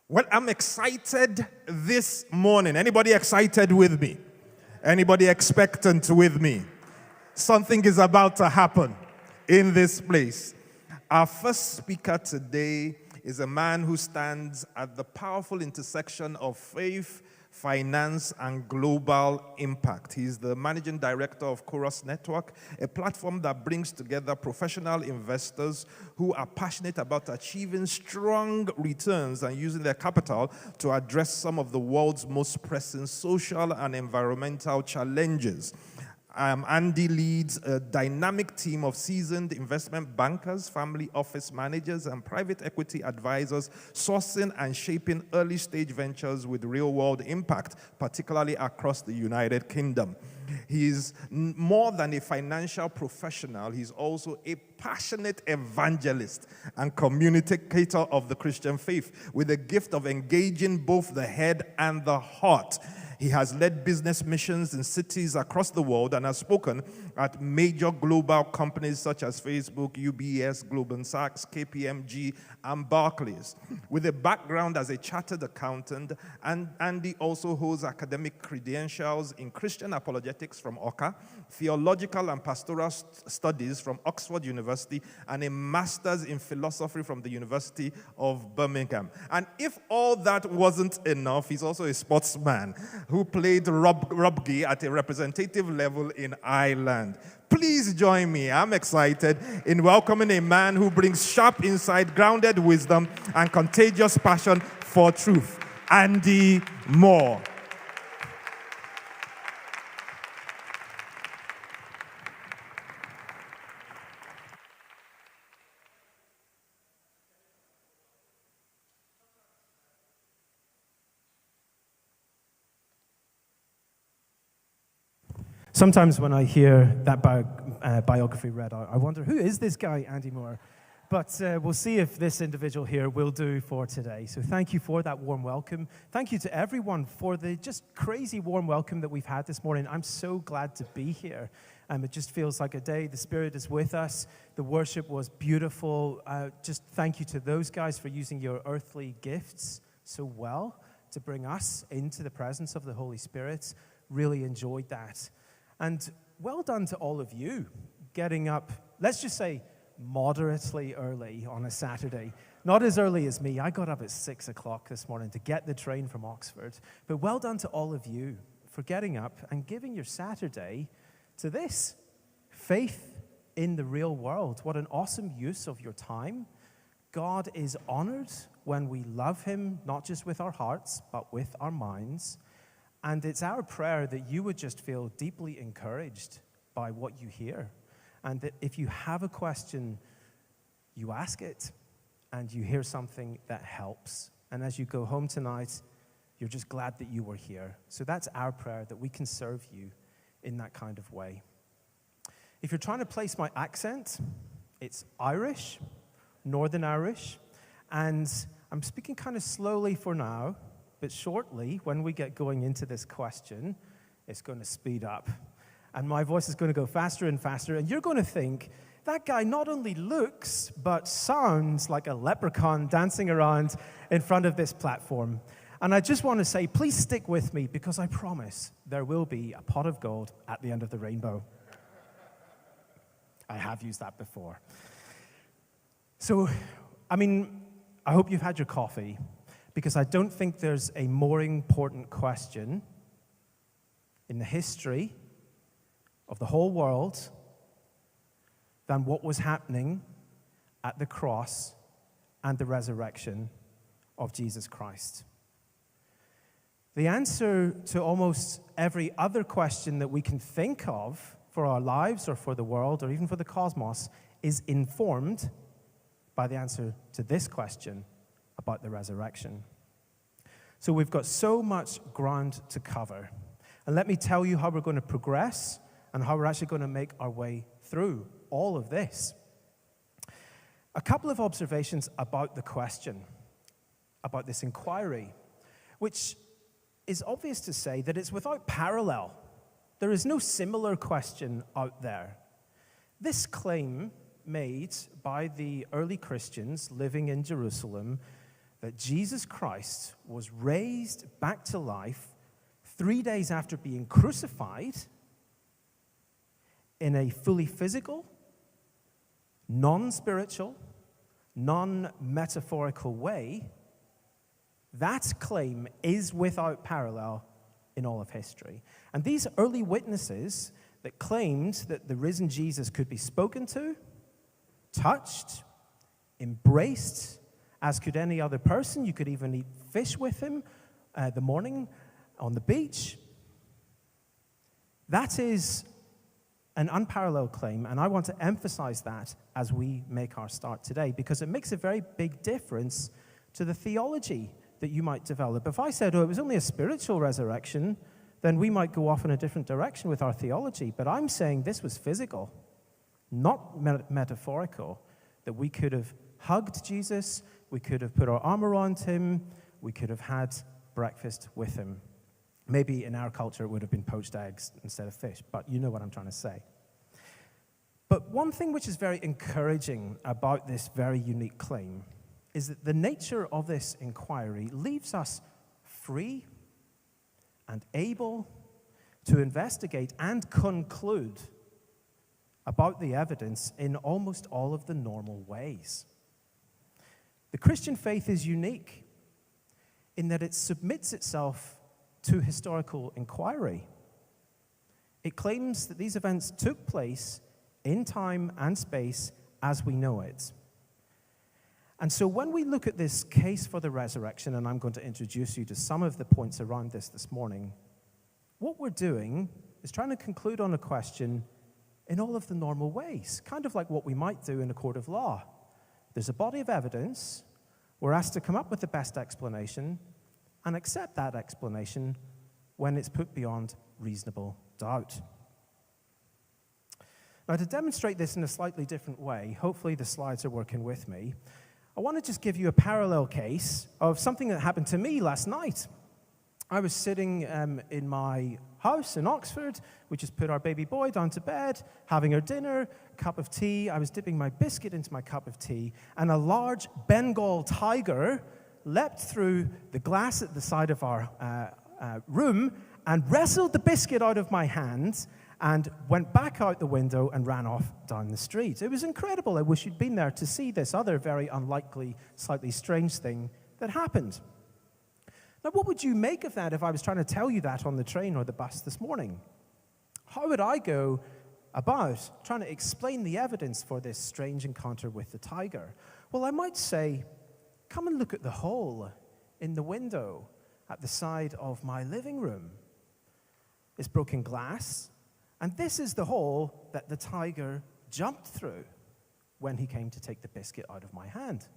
Well, I'm excited this morning. Anybody excited with me? Anybody expectant with me? Something is about to happen in this place. Our first speaker today is a man who stands at the powerful intersection of faith, finance, and global impact. He's the managing director of Chorus Network, a platform that brings together professional investors who are passionate about achieving strong returns and using their capital to address some of the world's most pressing social and environmental challenges. Andy leads a dynamic team of seasoned investment bankers, family office managers, and private equity advisors sourcing and shaping early-stage ventures with real-world impact, particularly across the United Kingdom. He's more than a financial professional. He's also a passionate evangelist and communicator of the Christian faith with the gift of engaging both the head and the heart. He has led business missions in cities across the world and has spoken at major global companies such as Facebook, UBS, Goldman Sachs, KPMG, and Barclays. With a background as a chartered accountant, Andy also holds academic credentials in Christian apologetics from Oka, theological and pastoral studies from Oxford University, and a master's in philosophy from the University of Birmingham. And if all that wasn't enough, he's also a sportsman who played rugby at a representative level in Ireland. Please join me. I'm excited in welcoming a man who brings sharp insight, grounded wisdom, and contagious passion for truth, Andy Moore. Sometimes when I hear that biography read, I wonder, who is this guy, Andy Moore? But we'll see if this individual here will do for today. So thank you for that warm welcome. Thank you to everyone for the just crazy warm welcome that we've had this morning. I'm so glad to be here. It just feels like a day. The Spirit is with us. The worship was beautiful. Just thank you to those guys for using your earthly gifts so well to bring us into the presence of the Holy Spirit. Really enjoyed that. And well done to all of you getting up, let's just say, moderately early on a Saturday. Not as early as me. I got up at 6 o'clock this morning to get the train from Oxford. But well done to all of you for getting up and giving your Saturday to this. Faith in the real world. What an awesome use of your time. God is honored when we love him, not just with our hearts, but with our minds. And it's our prayer that you would just feel deeply encouraged by what you hear. And that if you have a question, you ask it and you hear something that helps. And as you go home tonight, you're just glad that you were here. So that's our prayer, that we can serve you in that kind of way. If you're trying to place my accent, it's Irish, Northern Irish. And I'm speaking kind of slowly for now. But shortly, when we get going into this question, it's going to speed up. And my voice is going to go faster and faster. And you're going to think, that guy not only looks, but sounds like a leprechaun dancing around in front of this platform. And I just want to say, please stick with me, because I promise there will be a pot of gold at the end of the rainbow. I have used that before. So, I hope you've had your coffee. Because I don't think there's a more important question in the history of the whole world than what was happening at the cross and the resurrection of Jesus Christ. The answer to almost every other question that we can think of for our lives or for the world or even for the cosmos is informed by the answer to this question about the resurrection. So we've got so much ground to cover. And let me tell you how we're going to progress and how we're actually going to make our way through all of this. A couple of observations about the question, about this inquiry, which is obvious to say that it's without parallel. There is no similar question out there. This claim made by the early Christians living in Jerusalem that Jesus Christ was raised back to life 3 days after being crucified in a fully physical, non-spiritual, non-metaphorical way, that claim is without parallel in all of history. And these early witnesses that claimed that the risen Jesus could be spoken to, touched, embraced, as could any other person. You could even eat fish with him the morning on the beach. That is an unparalleled claim, and I want to emphasize that as we make our start today, because it makes a very big difference to the theology that you might develop. If I said, it was only a spiritual resurrection, then we might go off in a different direction with our theology. But I'm saying this was physical, not metaphorical, that we could have hugged Jesus, we could have put our arm around him, we could have had breakfast with him. Maybe in our culture it would have been poached eggs instead of fish, but you know what I'm trying to say. But one thing which is very encouraging about this very unique claim is that the nature of this inquiry leaves us free and able to investigate and conclude about the evidence in almost all of the normal ways. The Christian faith is unique in that it submits itself to historical inquiry. It claims that these events took place in time and space as we know it. And so when we look at this case for the resurrection, and I'm going to introduce you to some of the points around this morning, what we're doing is trying to conclude on a question in all of the normal ways, kind of like what we might do in a court of law. There's a body of evidence. We're asked to come up with the best explanation and accept that explanation when it's put beyond reasonable doubt. Now, to demonstrate this in a slightly different way, hopefully the slides are working with me, I want to just give you a parallel case of something that happened to me last night. I was sitting in my house in Oxford. We just put our baby boy down to bed, having her dinner, cup of tea. I was dipping my biscuit into my cup of tea, and a large Bengal tiger leapt through the glass at the side of our room and wrestled the biscuit out of my hand and went back out the window and ran off down the street. It was incredible. I wish you'd been there to see this other very unlikely, slightly strange thing that happened. Now, what would you make of that if I was trying to tell you that on the train or the bus this morning? How would I go about trying to explain the evidence for this strange encounter with the tiger? Well, I might say, come and look at the hole in the window at the side of my living room. It's broken glass, and this is the hole that the tiger jumped through when he came to take the biscuit out of my hand.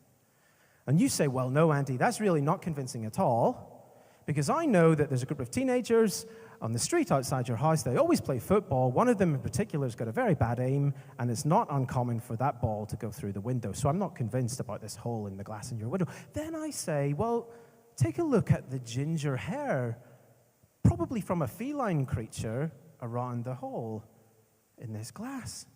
And you say, well, no, Andy, that's really not convincing at all, because I know that there's a group of teenagers on the street outside your house. They always play football. One of them in particular has got a very bad aim, and it's not uncommon for that ball to go through the window. So I'm not convinced about this hole in the glass in your window. Then I say, well, take a look at the ginger hair, probably from a feline creature, around the hole in this glass.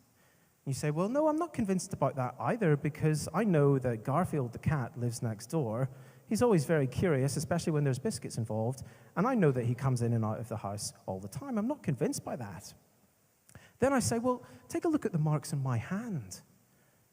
You say, well, no, I'm not convinced about that either, because I know that Garfield the cat lives next door. He's always very curious, especially when there's biscuits involved, and I know that he comes in and out of the house all the time. I'm not convinced by that. Then I say, well, take a look at the marks on my hand.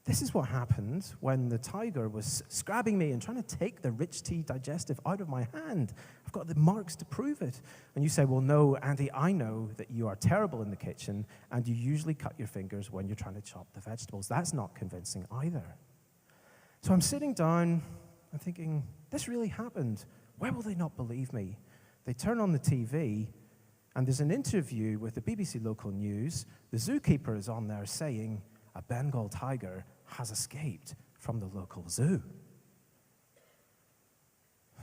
This is what happened when the tiger was scrabbing me and trying to take the rich tea digestive out of my hand. I've got the marks to prove it. And you say, well, no, Andy, I know that you are terrible in the kitchen and you usually cut your fingers when you're trying to chop the vegetables. That's not convincing either. So I'm sitting down and thinking, this really happened. Why will they not believe me? They turn on the TV and there's an interview with the BBC local news. The zookeeper is on there saying, a Bengal tiger has escaped from the local zoo.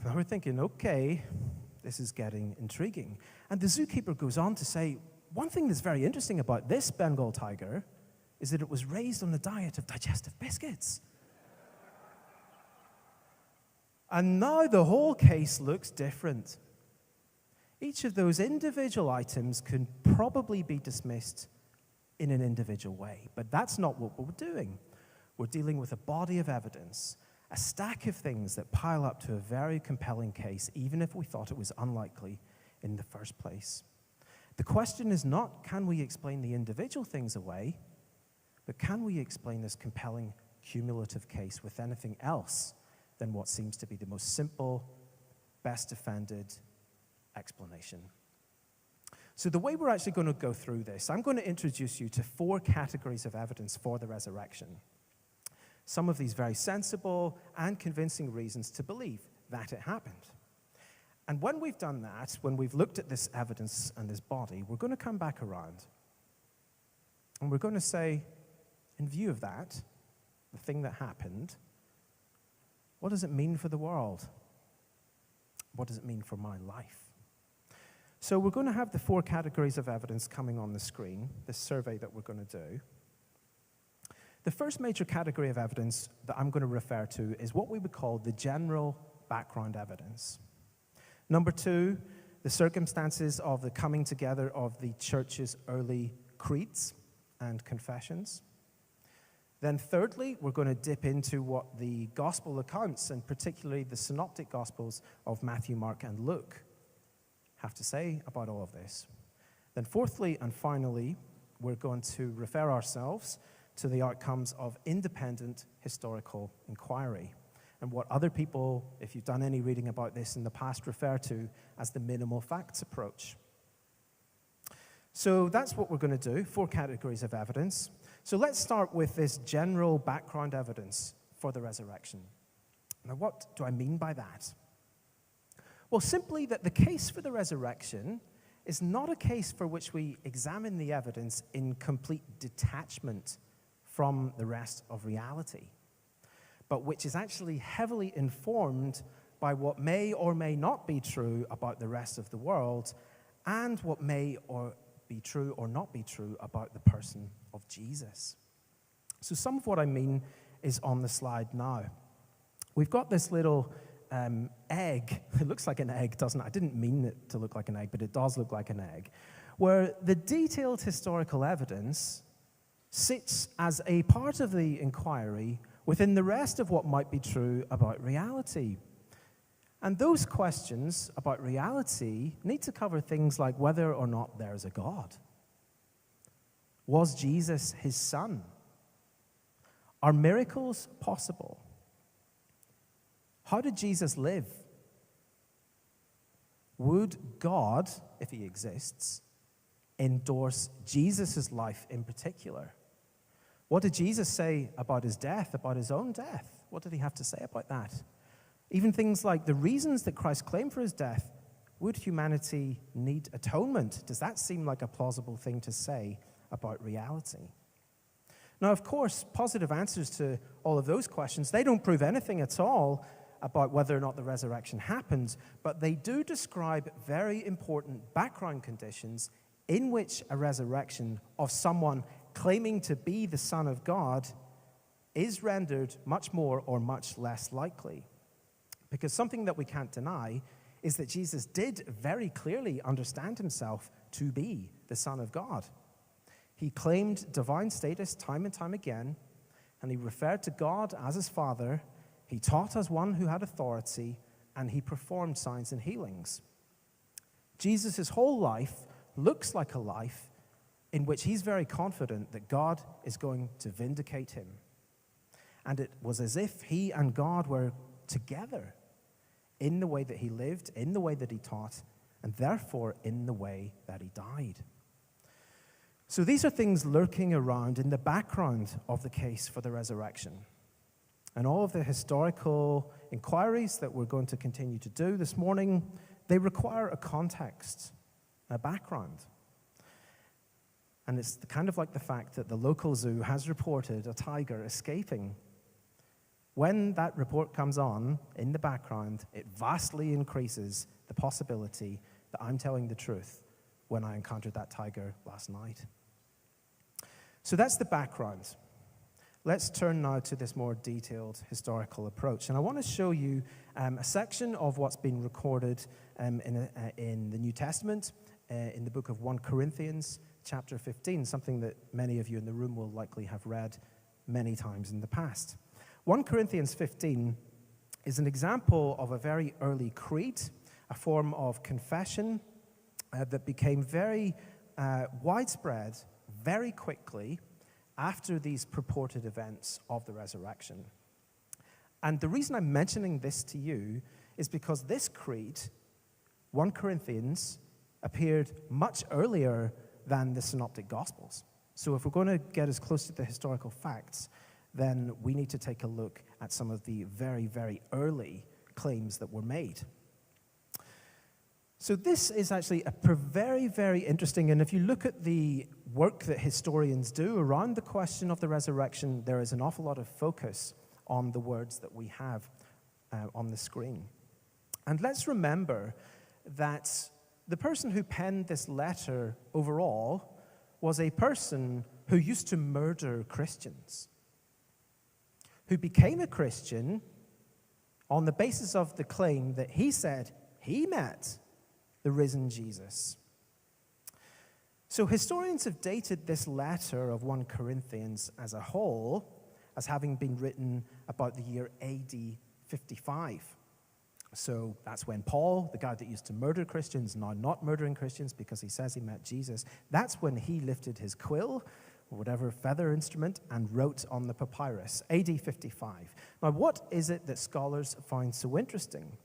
Now we're thinking, okay, this is getting intriguing. And the zookeeper goes on to say, one thing that's very interesting about this Bengal tiger is that it was raised on a diet of digestive biscuits. And now the whole case looks different. Each of those individual items can probably be dismissed in an individual way, but that's not what we're doing. We're dealing with a body of evidence, A stack of things that pile up to a very compelling case, even if we thought it was unlikely in the first place. The question is not, can we explain the individual things away, but can we explain this compelling cumulative case with anything else than what seems to be the most simple, best defended explanation? So the way we're actually going to go through this, I'm going to introduce you to 4 categories of evidence for the resurrection. Some of these very sensible and convincing reasons to believe that it happened. And when we've done that, when we've looked at this evidence and this body, we're going to come back around. And we're going to say, in view of that, the thing that happened, what does it mean for the world? What does it mean for my life? So we're going to have the 4 categories of evidence coming on the screen, this survey that we're going to do. The first major category of evidence that I'm going to refer to is what we would call the general background evidence. Number 2, the circumstances of the coming together of the church's early creeds and confessions. Then thirdly, we're going to dip into what the gospel accounts, and particularly the synoptic gospels of Matthew, Mark, and Luke, have to say about all of this. Then fourthly and finally, we're going to refer ourselves to the outcomes of independent historical inquiry and what other people, if you've done any reading about this in the past, refer to as the minimal facts approach. So that's what we're going to do, 4 categories of evidence. So let's start with this general background evidence for the resurrection. Now, what do I mean by that? Well, simply that the case for the resurrection is not a case for which we examine the evidence in complete detachment from the rest of reality, but which is actually heavily informed by what may or may not be true about the rest of the world and what may or be true or not be true about the person of Jesus. So some of what I mean is on the slide now. We've got this little egg. It looks like an egg, doesn't it? I didn't mean it to look like an egg, but it does look like an egg, where the detailed historical evidence sits as a part of the inquiry within the rest of what might be true about reality. And those questions about reality need to cover things like whether or not there's a God. Was Jesus his son? Are miracles possible? How did Jesus live? Would God, if he exists, endorse Jesus' life in particular? What did Jesus say about his death, about his own death? What did he have to say about that? Even things like the reasons that Christ claimed for his death. Would humanity need atonement? Does that seem like a plausible thing to say about reality? Now, of course, positive answers to all of those questions, they don't prove anything at all about whether or not the resurrection happened, but they do describe very important background conditions in which a resurrection of someone claiming to be the Son of God is rendered much more or much less likely. Because something that we can't deny is that Jesus did very clearly understand himself to be the Son of God. He claimed divine status time and time again, and he referred to God as his Father. He taught as one who had authority, and he performed signs and healings. Jesus' whole life looks like a life in which he's very confident that God is going to vindicate him. And it was as if he and God were together in the way that he lived, in the way that he taught, and therefore in the way that he died. So these are things lurking around in the background of the case for the resurrection. And all of the historical inquiries that we're going to continue to do this morning, they require a context, a background. And it's kind of like the fact that the local zoo has reported a tiger escaping. When that report comes on in the background, it vastly increases the possibility that I'm telling the truth when I encountered that tiger last night. So that's the background. Let's turn now to this more detailed historical approach. And I want to show you a section of what's been recorded in the New Testament, in the book of 1 Corinthians, chapter 15, something that many of you in the room will likely have read many times in the past. 1 Corinthians 15 is an example of a very early creed, a form of confession that became very widespread very quickly after these purported events of the resurrection. And the reason I'm mentioning this to you is because this creed, 1 Corinthians, appeared much earlier than the Synoptic Gospels. So if we're going to get as close to the historical facts, then we need to take a look at some of the very, very early claims that were made. So this is actually a very, very interesting, and if you look at the work that historians do around the question of the resurrection, there is an awful lot of focus on the words that we have on the screen. And let's remember that the person who penned this letter overall was a person who used to murder Christians, who became a Christian on the basis of the claim that he said he met the risen Jesus. So historians have dated this letter of 1 Corinthians as a whole as having been written about the year AD 55. So that's when Paul, the guy that used to murder Christians, now not murdering Christians because he says he met Jesus, that's when he lifted his quill, or whatever feather instrument, and wrote on the papyrus, AD 55. Now, what is it that scholars find so interesting?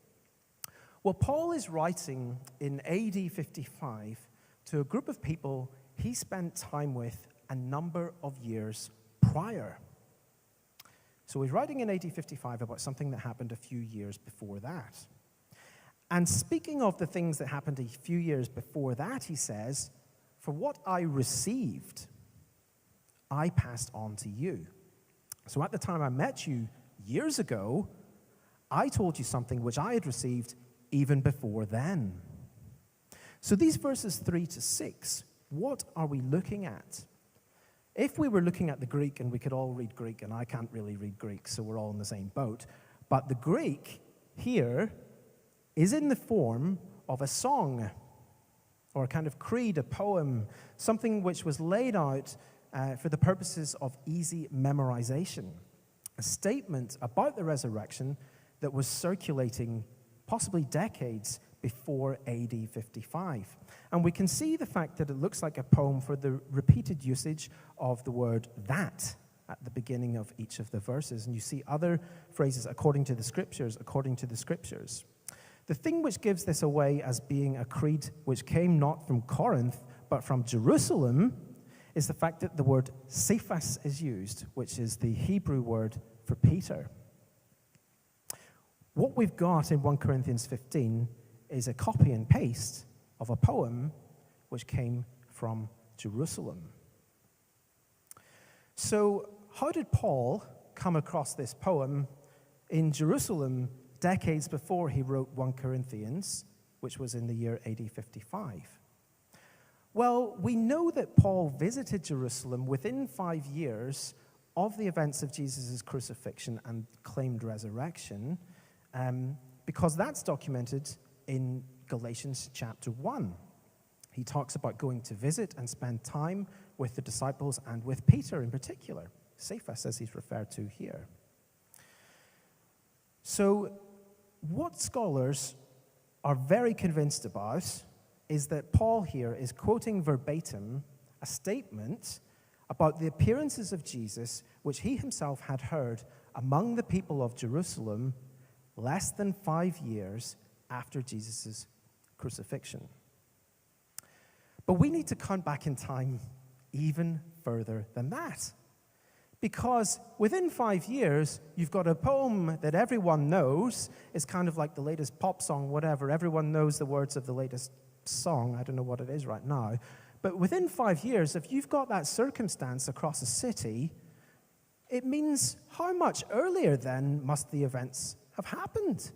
Well, Paul is writing in AD 55 to a group of people he spent time with a number of years prior. So he's writing in AD 55 about something that happened a few years before that. And speaking of the things that happened a few years before that, he says, "For what I received, I passed on to you." So at the time I met you years ago, I told you something which I had received even before then. So these verses 3 to 6, what are we looking at? If we were looking at the Greek, and we could all read Greek, and I can't really read Greek, so we're all in the same boat, but the Greek here is in the form of a song, or a kind of creed, a poem, something which was laid out for the purposes of easy memorization, a statement about the resurrection that was circulating possibly decades before AD 55. And we can see the fact that it looks like a poem for the repeated usage of the word "that" at the beginning of each of the verses. And you see other phrases, according to the scriptures, according to the scriptures. The thing which gives this away as being a creed which came not from Corinth, but from Jerusalem, is the fact that the word Cephas is used, which is the Hebrew word for Peter. What we've got in 1 Corinthians 15 is a copy and paste of a poem which came from Jerusalem. So how did Paul come across this poem in Jerusalem decades before he wrote 1 Corinthians, which was in the year AD 55? Well, we know that Paul visited Jerusalem within 5 years of the events of Jesus' crucifixion and claimed resurrection, because that's documented in Galatians chapter 1. He talks about going to visit and spend time with the disciples and with Peter in particular, Cephas as he's referred to here. So what scholars are very convinced about is that Paul here is quoting verbatim a statement about the appearances of Jesus which he himself had heard among the people of Jerusalem less than 5 years after Jesus' crucifixion. But we need to count back in time even further than that. Because within 5 years, you've got a poem that everyone knows. It's kind of like the latest pop song, whatever. Everyone knows the words of the latest song. I don't know what it is right now. But within 5 years, if you've got that circumstance across a city, it means how much earlier then must the events have happened?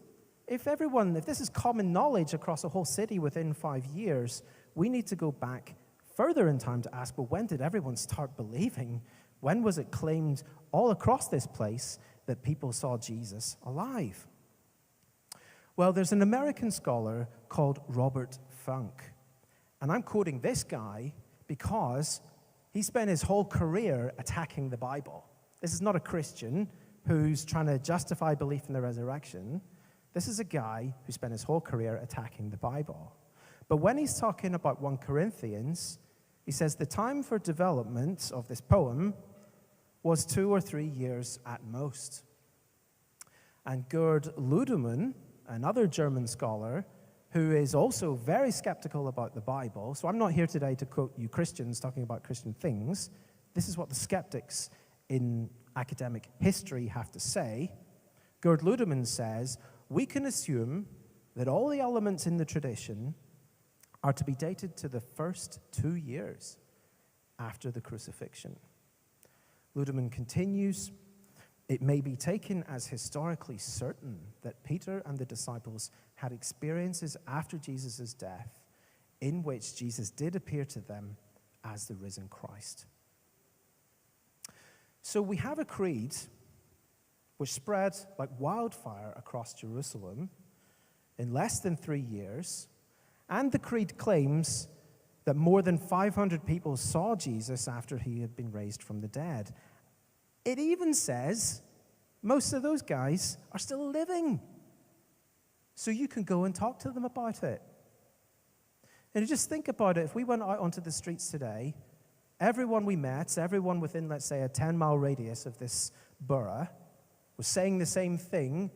If this is common knowledge across a whole city within 5 years, we need to go back further in time to ask, well, when did everyone start believing? When was it claimed all across this place that people saw Jesus alive? Well, there's an American scholar called Robert Funk. And I'm quoting this guy because he spent his whole career attacking the Bible. This is not a Christian, who's trying to justify belief in the resurrection. This is a guy who spent his whole career attacking the Bible. But when he's talking about 1 Corinthians, he says the time for development of this poem was 2 or 3 years at most. And Gerd Ludemann, another German scholar, who is also very skeptical about the Bible, so I'm not here today to quote you Christians talking about Christian things. This is what the skeptics in academic history have to say. Gerd Ludemann says, we can assume that all the elements in the tradition are to be dated to the first 2 years after the crucifixion. Ludemann continues, it may be taken as historically certain that Peter and the disciples had experiences after Jesus' death in which Jesus did appear to them as the risen Christ. So we have a creed which spread like wildfire across Jerusalem in less than 3 years, and the creed claims that more than 500 people saw Jesus after he had been raised from the dead. It even says most of those guys are still living, so you can go and talk to them about it. And just think about it. If we went out onto the streets today, everyone we met, everyone within, let's say, a 10-mile radius of this borough, was saying the same thing.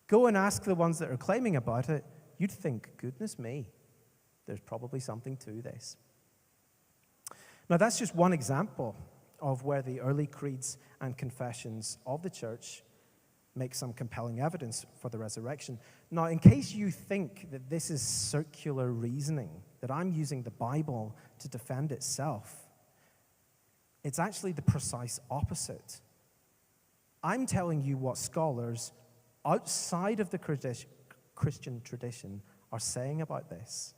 Go and ask the ones that are claiming about it. You'd think, goodness me, there's probably something to this. Now, that's just one example of where the early creeds and confessions of the church make some compelling evidence for the resurrection. Now, in case you think that this is circular reasoning, that I'm using the Bible to defend itself, it's actually the precise opposite. I'm telling you what scholars outside of the Christian tradition are saying about this.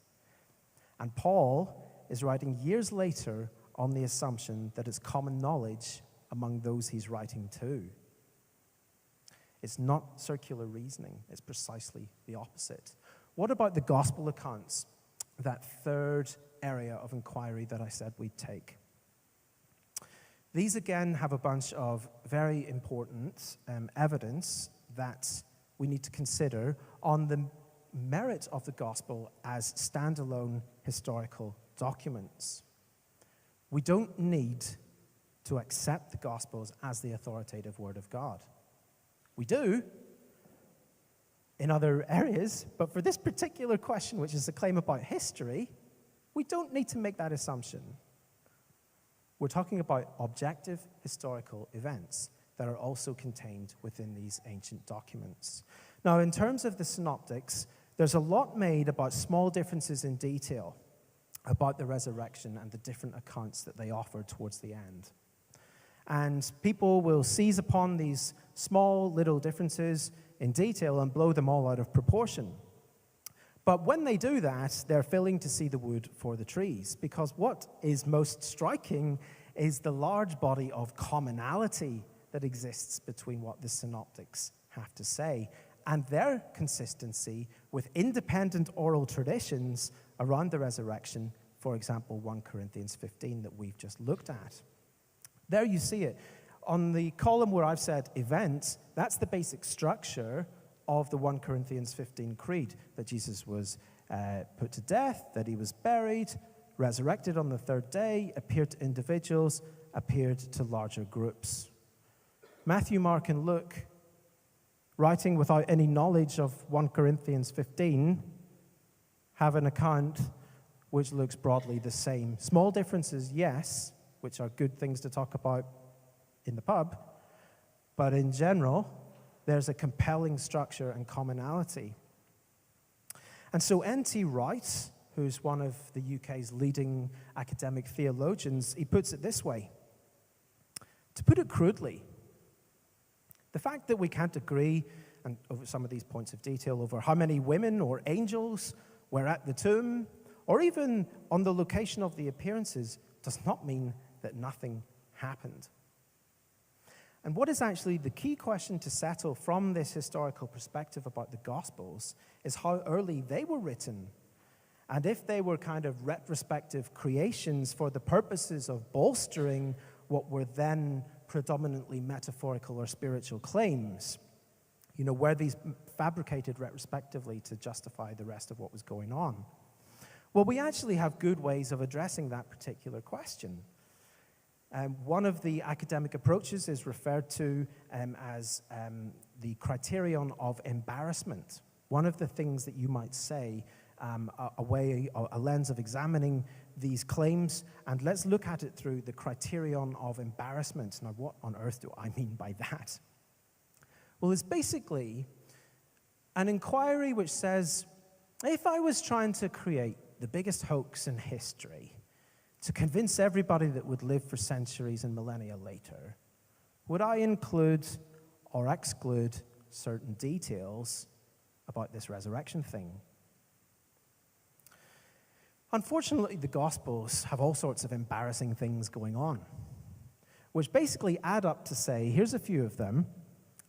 And Paul is writing years later on the assumption that it's common knowledge among those he's writing to. It's not circular reasoning. It's precisely the opposite. What about the gospel accounts, that third area of inquiry that I said we'd take? These, again, have a bunch of very important evidence that we need to consider on the merit of the gospel as standalone historical documents. We don't need to accept the Gospels as the authoritative Word of God. We do in other areas, but for this particular question, which is a claim about history, we don't need to make that assumption. We're talking about objective historical events that are also contained within these ancient documents. Now, in terms of the synoptics, there's a lot made about small differences in detail about the resurrection and the different accounts that they offer towards the end. And people will seize upon these small little differences in detail and blow them all out of proportion. But when they do that, they're failing to see the wood for the trees, because what is most striking is the large body of commonality that exists between what the synoptics have to say and their consistency with independent oral traditions around the resurrection, for example, 1 Corinthians 15 that we've just looked at. There you see it. On the column where I've said event, that's the basic structure of the 1 Corinthians 15 creed, that Jesus was put to death, that he was buried, resurrected on the third day, appeared to individuals, appeared to larger groups. Matthew, Mark, and Luke, writing without any knowledge of 1 Corinthians 15, have an account which looks broadly the same. Small differences, yes, which are good things to talk about in the pub, but in general, there's a compelling structure and commonality. And so N.T. Wright, who's one of the UK's leading academic theologians, he puts it this way. To put it crudely, the fact that we can't agree and over some of these points of detail over how many women or angels were at the tomb, or even on the location of the appearances, does not mean that nothing happened. And what is actually the key question to settle from this historical perspective about the Gospels is how early they were written, and if they were kind of retrospective creations for the purposes of bolstering what were then predominantly metaphorical or spiritual claims? Were these fabricated retrospectively to justify the rest of what was going on? Well, we actually have good ways of addressing that particular question. One of the academic approaches is referred to as the criterion of embarrassment. One of the things that you might say, a lens of examining these claims, and let's look at it through the criterion of embarrassment. Now, what on earth do I mean by that? Well, it's basically an inquiry which says, if I was trying to create the biggest hoax in history to convince everybody that would live for centuries and millennia later, would I include or exclude certain details about this resurrection thing? Unfortunately, the Gospels have all sorts of embarrassing things going on, which basically add up to say, here's a few of them,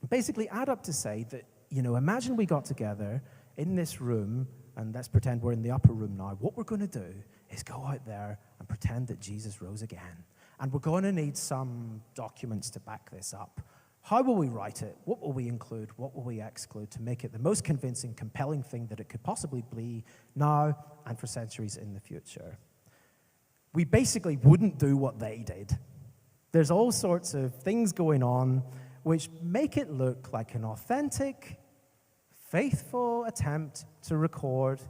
basically add up to say that, imagine we got together in this room, and let's pretend we're in the upper room now. What we're going to do is go out there and pretend that Jesus rose again. And we're going to need some documents to back this up. How will we write it? What will we include? What will we exclude to make it the most convincing, compelling thing that it could possibly be now and for centuries in the future? We basically wouldn't do what they did. There's all sorts of things going on which make it look like an authentic, faithful attempt to record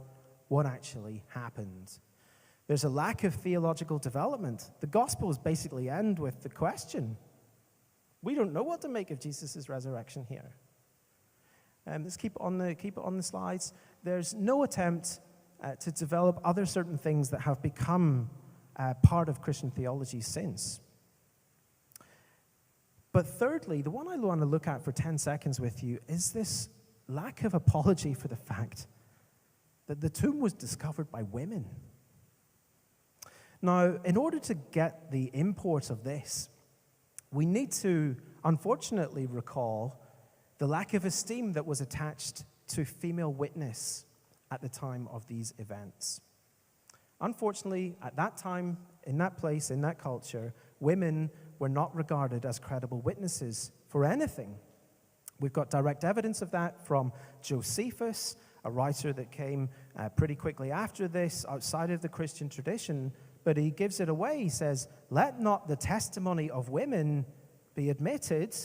what actually happened. There's a lack of theological development. The Gospels basically end with the question, we don't know what to make of Jesus' resurrection here. Let's keep it on the slides. There's no attempt to develop other certain things that have become part of Christian theology since. But thirdly, the one I want to look at for 10 seconds with you is this lack of apology for the fact that the tomb was discovered by women. Now, in order to get the import of this, we need to, unfortunately, recall the lack of esteem that was attached to female witness at the time of these events. Unfortunately, at that time, in that place, in that culture, women were not regarded as credible witnesses for anything. We've got direct evidence of that from Josephus, a writer that came pretty quickly after this, outside of the Christian tradition, but he gives it away. He says, let not the testimony of women be admitted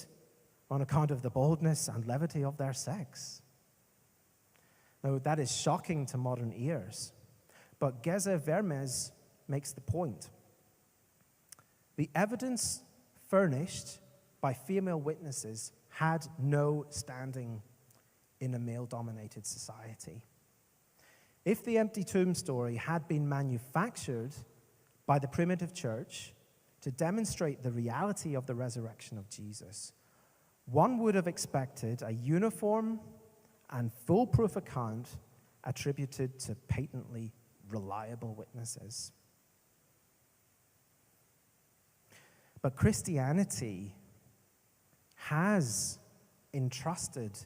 on account of the boldness and levity of their sex. Now, that is shocking to modern ears, but Geza Vermes makes the point. The evidence furnished by female witnesses had no standing in a male-dominated society. If the empty tomb story had been manufactured by the primitive church to demonstrate the reality of the resurrection of Jesus, one would have expected a uniform and foolproof account attributed to patently reliable witnesses. But Christianity has entrusted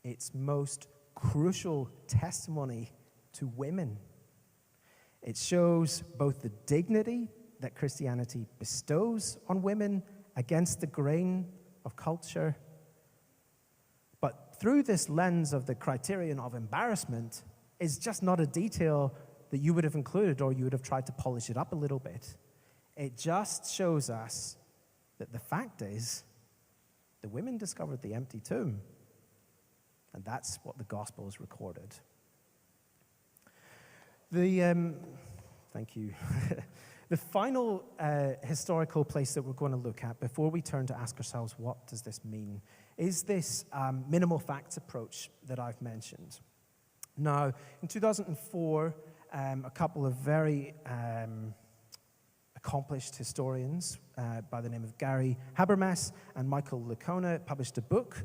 its most crucial testimony to women. It shows both the dignity that Christianity bestows on women against the grain of culture, but through this lens of the criterion of embarrassment is just not a detail that you would have included, or you would have tried to polish it up a little bit. It just shows us that the fact is the women discovered the empty tomb, and that's what the Gospels recorded. Thank you. The final historical place that we're going to look at before we turn to ask ourselves, what does this mean, is this minimal facts approach that I've mentioned. Now, in 2004, a couple of very accomplished historians by the name of Gary Habermas and Michael Licona published a book,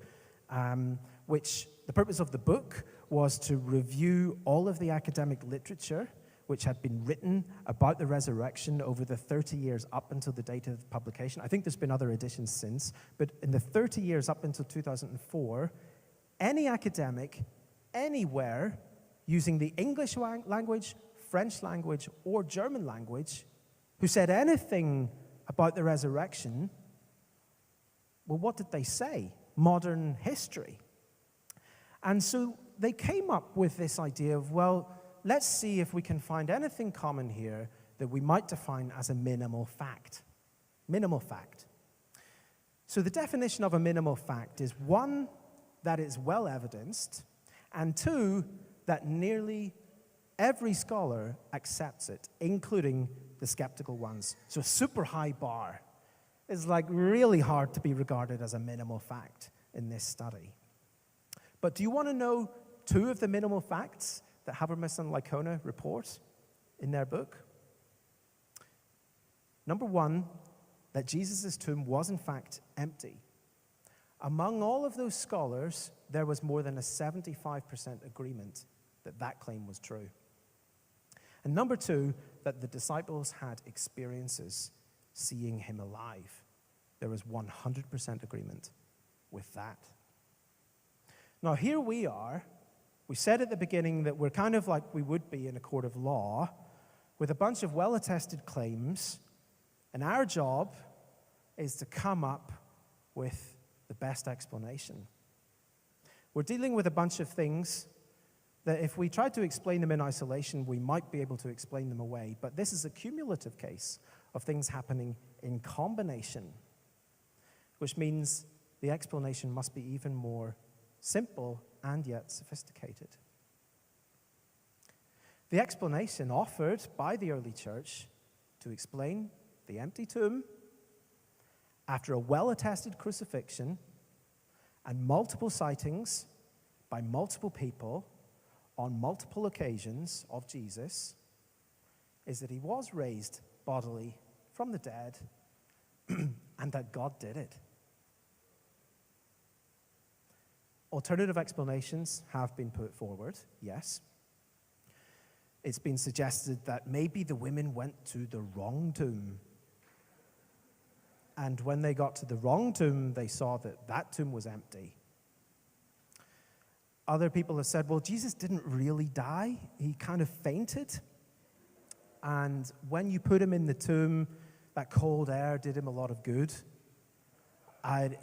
which the purpose of the book was to review all of the academic literature which had been written about the resurrection over the 30 years up until the date of publication. I think there's been other editions since, but in the 30 years up until 2004, any academic anywhere using the English language, French language, or German language who said anything about the resurrection well, what did they say? Modern history. And so they came up with this idea of, well, let's see if we can find anything common here that we might define as a minimal fact. Minimal fact. So the definition of a minimal fact is one, that is well evidenced, and two, that nearly every scholar accepts it, including the skeptical ones. So a super high bar. It's like really hard to be regarded as a minimal fact in this study. But do you want to know two of the minimal facts that Habermas and Licona report in their book? Number one, that Jesus' tomb was in fact empty. Among all of those scholars, there was more than a 75% agreement that that claim was true. And number two, that the disciples had experiences seeing him alive. There was 100% agreement with that. Now, here we are. We said at the beginning that we're kind of like we would be in a court of law with a bunch of well-attested claims, and our job is to come up with the best explanation. We're dealing with a bunch of things that if we tried to explain them in isolation, we might be able to explain them away. But this is a cumulative case of things happening in combination, which means the explanation must be even more simple and yet sophisticated. The explanation offered by the early church to explain the empty tomb after a well-attested crucifixion and multiple sightings by multiple people on multiple occasions of Jesus is that he was raised bodily from the dead and that God did it. Alternative explanations have been put forward, yes. It's been suggested that maybe the women went to the wrong tomb. And when they got to the wrong tomb, they saw that that tomb was empty. Other people have said, well, Jesus didn't really die. He kind of fainted. And when you put him in the tomb, that cold air did him a lot of good.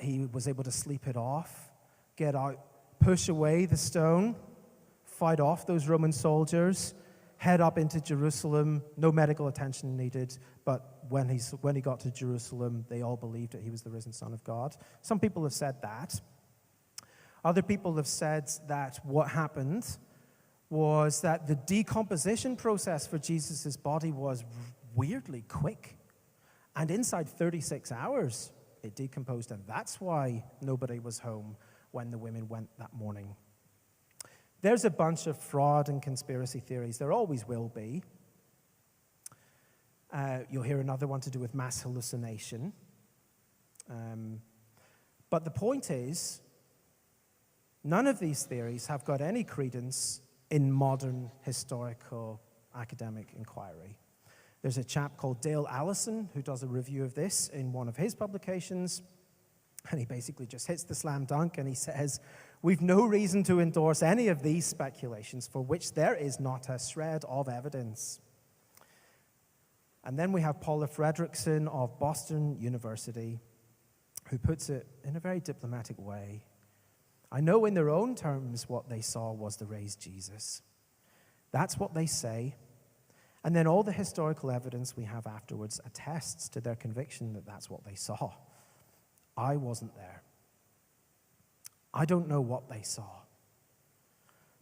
He was able to sleep it off, get out, push away the stone, fight off those Roman soldiers, head up into Jerusalem, no medical attention needed, but when he got to Jerusalem, they all believed that he was the risen Son of God. Some people have said that. Other people have said that what happened was that the decomposition process for Jesus' body was weirdly quick. And inside 36 hours, it decomposed, and that's why nobody was home when the women went that morning. There's a bunch of fraud and conspiracy theories. There always will be. You'll hear another one to do with mass hallucination. But the point is, none of these theories have got any credence in modern historical academic inquiry. There's a chap called Dale Allison who does a review of this in one of his publications, and he basically just hits the slam dunk and he says, we've no reason to endorse any of these speculations for which there is not a shred of evidence. And then we have Paula Fredrickson of Boston University, who puts it in a very diplomatic way. I know in their own terms what they saw was the raised Jesus. That's what they say. And then all the historical evidence we have afterwards attests to their conviction that that's what they saw. I wasn't there. I don't know what they saw.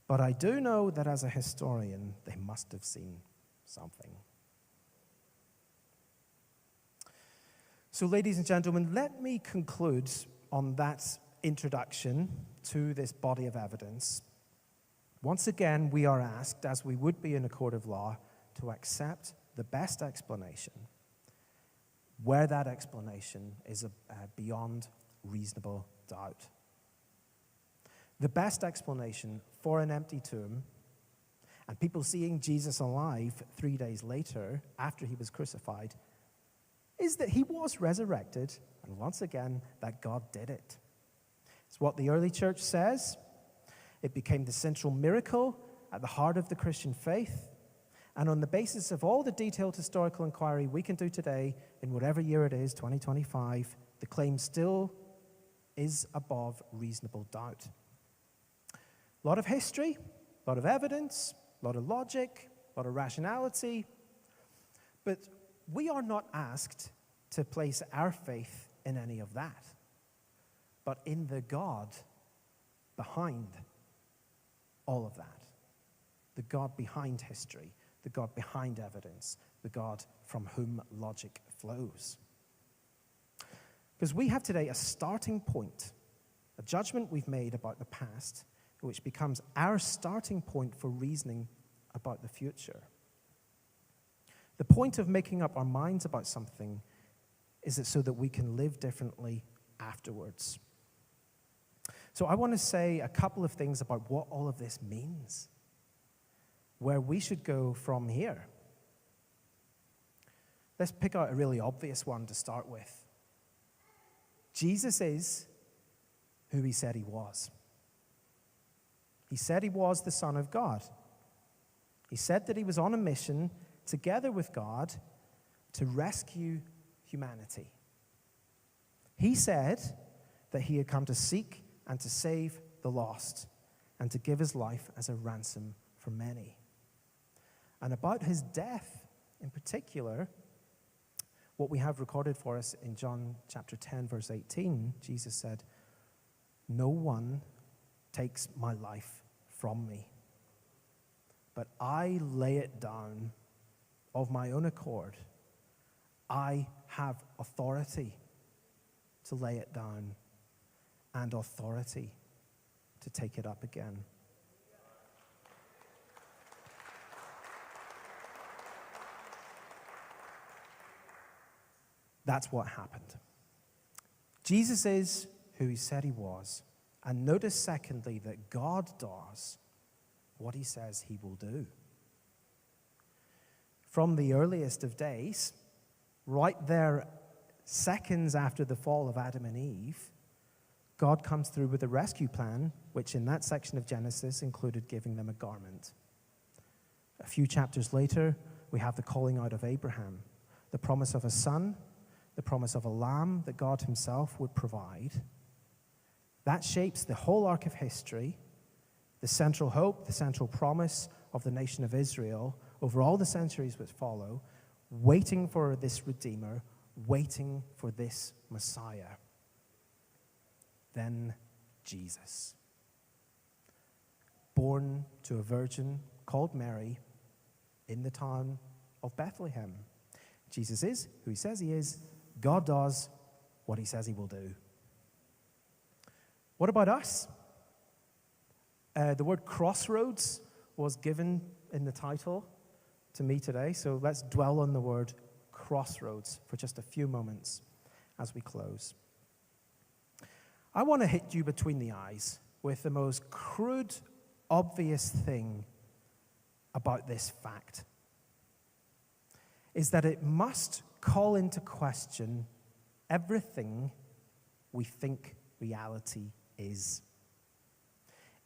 But I do know that as a historian, they must have seen something. So, ladies and gentlemen, let me conclude on that introduction to this body of evidence. Once again, we are asked, as we would be in a court of law, to accept the best explanation, where that explanation is beyond reasonable doubt. The best explanation for an empty tomb and people seeing Jesus alive 3 days later after he was crucified is that he was resurrected, and once again, that God did it. It's what the early church says. It became the central miracle at the heart of the Christian faith. And on the basis of all the detailed historical inquiry we can do today, in whatever year it is, 2025, the claim still is above reasonable doubt. A lot of history, a lot of evidence, a lot of logic, a lot of rationality, but we are not asked to place our faith in any of that, but in the God behind all of that. The God behind history, the God behind evidence, the God from whom logic flows. Because we have today a starting point, a judgment we've made about the past, which becomes our starting point for reasoning about the future. The point of making up our minds about something is it so that we can live differently afterwards. So I want to say a couple of things about what all of this means, where we should go from here. Let's pick out a really obvious one to start with. Jesus is who he said he was. He said he was the Son of God. He said that he was on a mission together with God to rescue humanity. He said that he had come to seek and to save the lost and to give his life as a ransom for many. And about his death in particular, what we have recorded for us in John chapter 10, verse 18, Jesus said, "No one takes my life from me, but I lay it down of my own accord. I have authority to lay it down and authority to take it up again." That's what happened. Jesus is who he said he was. And notice, secondly, that God does what he says he will do. From the earliest of days, right there, seconds after the fall of Adam and Eve, God comes through with a rescue plan, which in that section of Genesis included giving them a garment. A few chapters later, we have the calling out of Abraham, the promise of a son, the promise of a lamb that God himself would provide. That shapes the whole arc of history, the central hope, the central promise of the nation of Israel over all the centuries which follow, waiting for this Redeemer, waiting for this Messiah. Then Jesus, born to a virgin called Mary in the town of Bethlehem. Jesus is who he says he is. God does what he says he will do. What about us? The word crossroads was given in the title to me today, so let's dwell on the word crossroads for just a few moments as we close. I want to hit you between the eyes with the most crude, obvious thing about this fact, is that it must call into question everything we think reality is.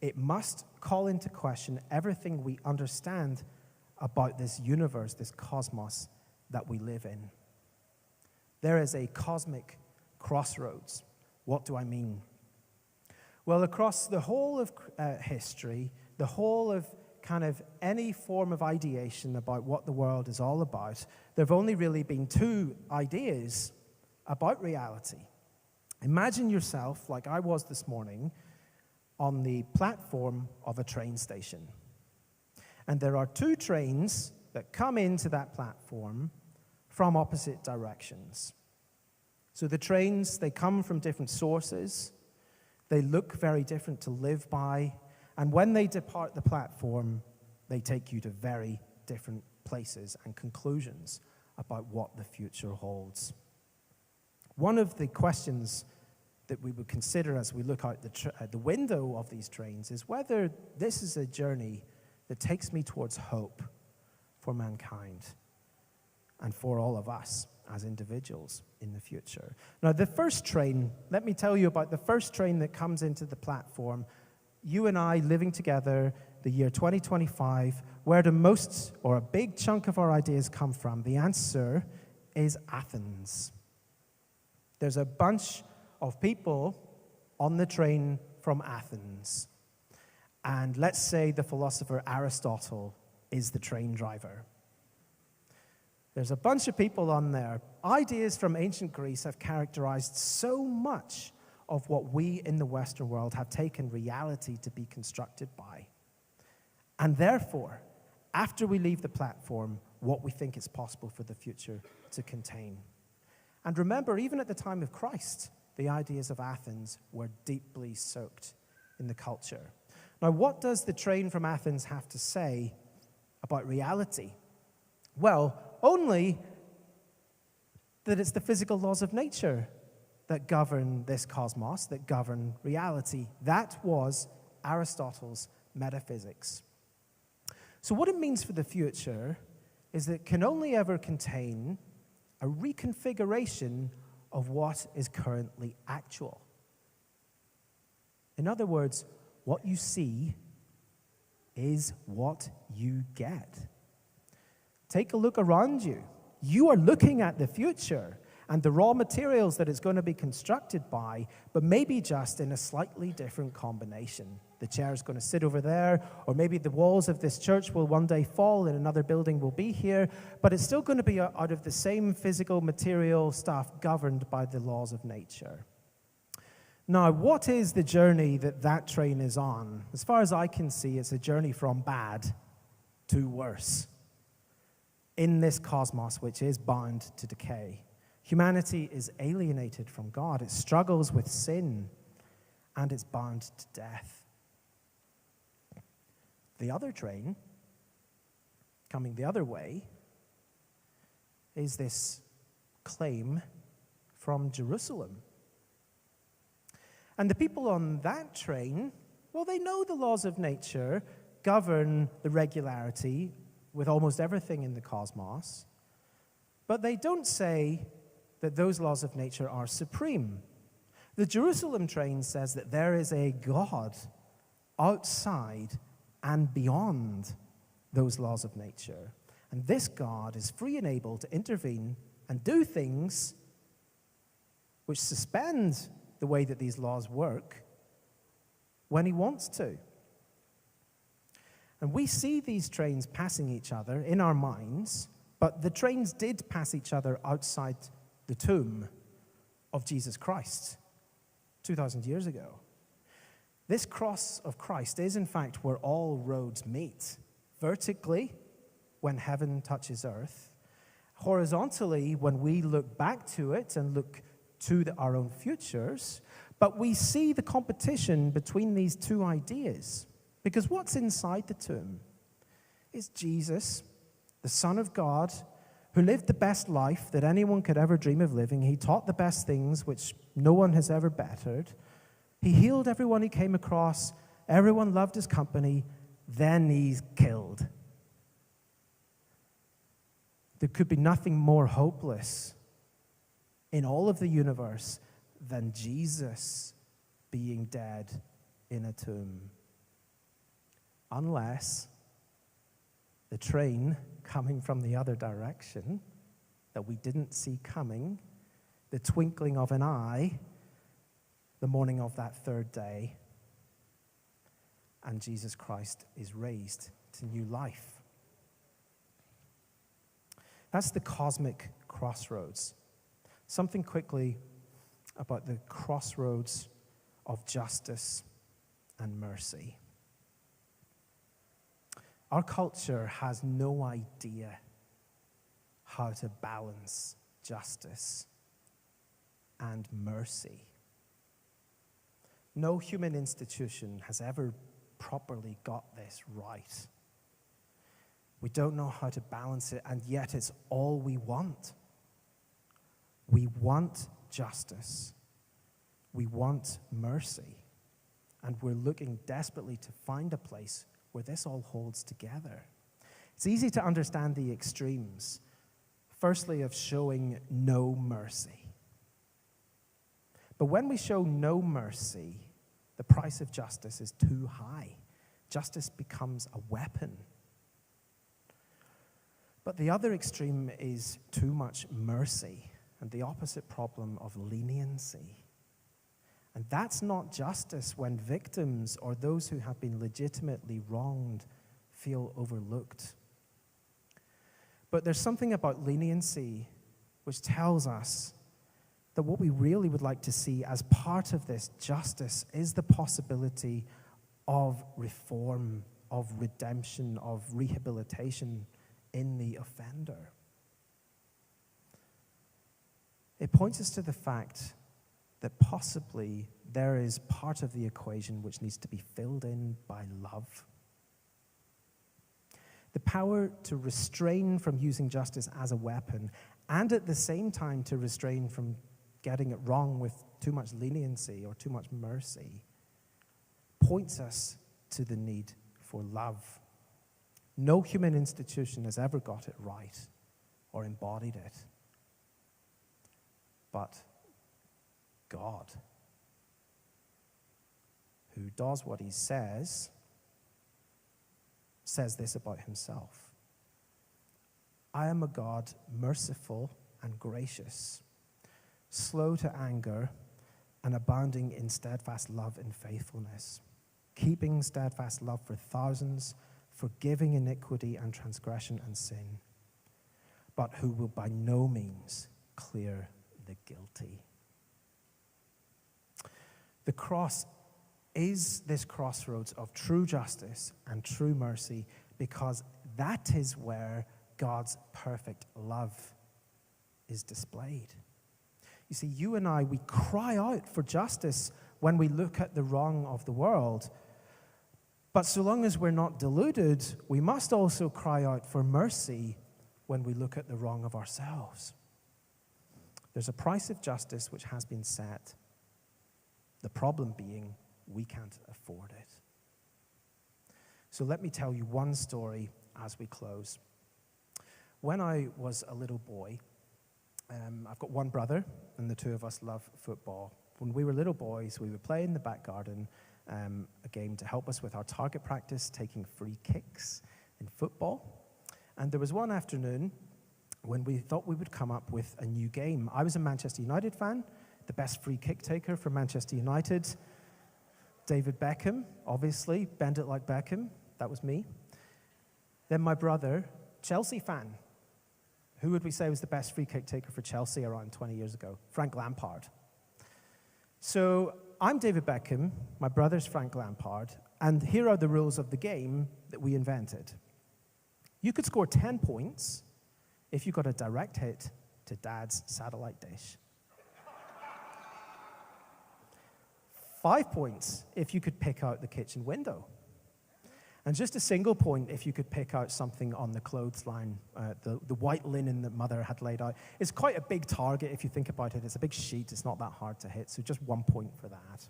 It must call into question everything we understand about this universe, this cosmos that we live in. There is a cosmic crossroads. What do I mean? Well, across the whole of history, the whole of kind of any form of ideation about what the world is all about, there have only really been two ideas about reality. Imagine yourself, like I was this morning, on the platform of a train station. And there are two trains that come into that platform from opposite directions. So the trains, they come from different sources. They look very different to live by. And when they depart the platform, they take you to very different places and conclusions about what the future holds. One of the questions that we would consider as we look out the window of these trains is whether this is a journey that takes me towards hope for mankind and for all of us as individuals in the future. Now, the first train, let me tell you about the first train that comes into the platform. You and I living together, the year 2025, where the most or a big chunk of our ideas come from, the answer is Athens. There's a bunch of people on the train from Athens. And let's say the philosopher Aristotle is the train driver. There's a bunch of people on there. Ideas from ancient Greece have characterized so much of what we in the Western world have taken reality to be constructed by. And therefore, after we leave the platform, what we think is possible for the future to contain. And remember, even at the time of Christ, the ideas of Athens were deeply soaked in the culture. Now, what does the train from Athens have to say about reality? Well, only that it's the physical laws of nature that govern this cosmos, that govern reality. That was Aristotle's metaphysics. So what it means for the future is that it can only ever contain a reconfiguration of what is currently actual. In other words, what you see is what you get. Take a look around you. You are looking at the future and the raw materials that it's going to be constructed by, but maybe just in a slightly different combination. The chair is going to sit over there, or maybe the walls of this church will one day fall and another building will be here, but it's still going to be out of the same physical material stuff governed by the laws of nature. Now, what is the journey that train is on? As far as I can see, it's a journey from bad to worse in this cosmos which is bound to decay. Humanity is alienated from God. It struggles with sin, and it's bound to death. The other train, coming the other way, is this claim from Jerusalem. And the people on that train, well, they know the laws of nature govern the regularity with almost everything in the cosmos, but they don't say that those laws of nature are supreme. The Jerusalem train says that there is a God outside and beyond those laws of nature. And this God is free and able to intervene and do things which suspend the way that these laws work when he wants to. And we see these trains passing each other in our minds, but the trains did pass each other outside the tomb of Jesus Christ 2,000 years ago. This cross of Christ is, in fact, where all roads meet. Vertically, when heaven touches earth. Horizontally, when we look back to it and look to our own futures. But we see the competition between these two ideas. Because what's inside the tomb is Jesus, the Son of God, who lived the best life that anyone could ever dream of living. He taught the best things which no one has ever bettered. He healed everyone he came across. Everyone loved his company. Then he's killed. There could be nothing more hopeless in all of the universe than Jesus being dead in a tomb. Unless the train coming from the other direction that we didn't see coming, the twinkling of an eye, the morning of that third day, and Jesus Christ is raised to new life. That's the cosmic crossroads. Something quickly about the crossroads of justice and mercy. Our culture has no idea how to balance justice and mercy. No human institution has ever properly got this right. We don't know how to balance it, and yet it's all we want. We want justice. We want mercy. And we're looking desperately to find a place where this all holds together. It's easy to understand the extremes. Firstly, of showing no mercy. But when we show no mercy, the price of justice is too high. Justice becomes a weapon. But the other extreme is too much mercy, and the opposite problem of leniency. And that's not justice when victims or those who have been legitimately wronged feel overlooked. But there's something about leniency which tells us that what we really would like to see as part of this justice is the possibility of reform, of redemption, of rehabilitation in the offender. It points us to the fact that possibly there is part of the equation which needs to be filled in by love. The power to restrain from using justice as a weapon, and at the same time to restrain from getting it wrong with too much leniency or too much mercy, points us to the need for love. No human institution has ever got it right or embodied it. But God, who does what he says this about himself. I am a God merciful and gracious, slow to anger and abounding in steadfast love and faithfulness, keeping steadfast love for thousands, forgiving iniquity and transgression and sin, but who will by no means clear the guilty. The cross is this crossroads of true justice and true mercy, because that is where God's perfect love is displayed. You see, you and I, we cry out for justice when we look at the wrong of the world. But so long as we're not deluded, we must also cry out for mercy when we look at the wrong of ourselves. There's a price of justice which has been set. The problem being, we can't afford it. So let me tell you one story as we close. When I was a little boy, I've got one brother, and the two of us love football. When we were little boys, we would play in the back garden a game to help us with our target practice, taking free kicks in football. And there was one afternoon when we thought we would come up with a new game. I was a Manchester United fan, the best free kick taker for Manchester United. David Beckham, obviously, bend it like Beckham. That was me. Then my brother, Chelsea fan. Who would we say was the best free kick taker for Chelsea around 20 years ago? Frank Lampard. So I'm David Beckham, my brother's Frank Lampard, and here are the rules of the game that we invented. You could score 10 points if you got a direct hit to Dad's satellite dish. 5 points if you could pick out the kitchen window. And just a single point if you could pick out something on the clothesline, the white linen that Mother had laid out. It's quite a big target if you think about it. It's a big sheet. It's not that hard to hit, so just 1 point for that.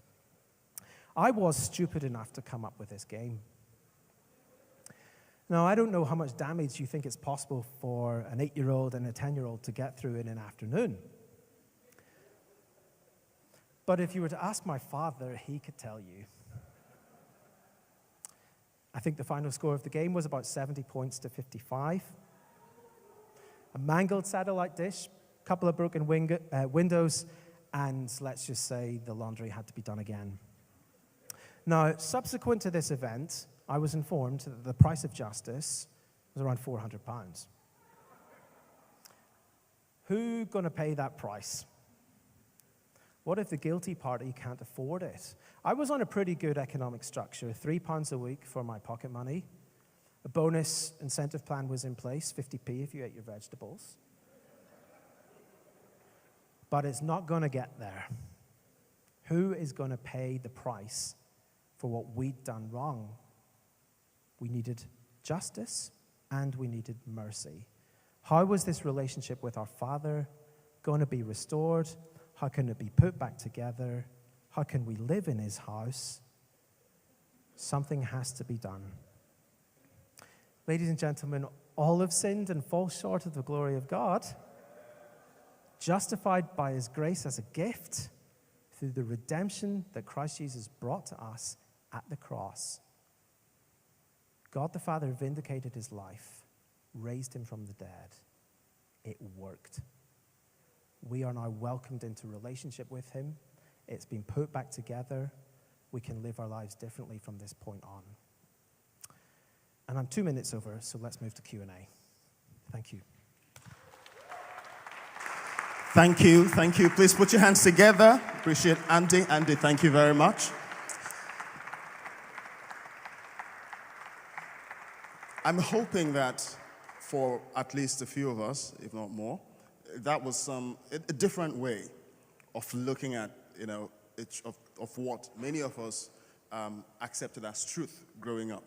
I was stupid enough to come up with this game. Now, I don't know how much damage you think it's possible for an 8-year-old and a 10-year-old to get through in an afternoon. But if you were to ask my father, he could tell you. I think the final score of the game was about 70 points to 55. A mangled satellite dish, a couple of broken windows, and let's just say the laundry had to be done again. Now, subsequent to this event, I was informed that the price of justice was around £400. Who's going to pay that price? What if the guilty party can't afford it? I was on a pretty good economic structure, £3 a week for my pocket money. A bonus incentive plan was in place, 50p if you ate your vegetables. But it's not going to get there. Who is going to pay the price for what we'd done wrong? We needed justice and we needed mercy. How was this relationship with our Father going to be restored? How can it be put back together? How can we live in his house? Something has to be done. Ladies and gentlemen, all have sinned and fall short of the glory of God, justified by his grace as a gift through the redemption that Christ Jesus brought to us at the cross. God the Father vindicated his life, raised him from the dead. It worked. We are now welcomed into relationship with him, It's been put back together. We can live our lives differently from this point on. And I'm 2 minutes over, so let's move to Q&A. Thank you. Thank you, thank you. Please put your hands together. Appreciate Andy. Andy, thank you very much. I'm hoping that for at least a few of us, if not more, that was a different way of looking at, of what many of us accepted as truth growing up.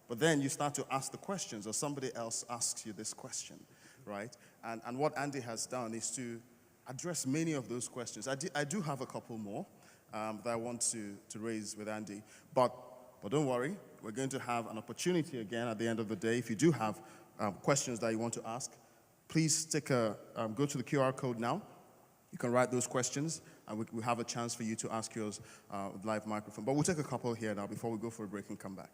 But then you start to ask the questions, or somebody else asks you this question, right? And what Andy has done is to address many of those questions. I do have a couple more that I want to raise with Andy, but don't worry, we're going to have an opportunity again at the end of the day. If you do have questions that you want to ask, please go to the QR code now. You can write those questions, and we have a chance for you to ask yours with live microphone. But we'll take a couple here now before we go for a break and come back.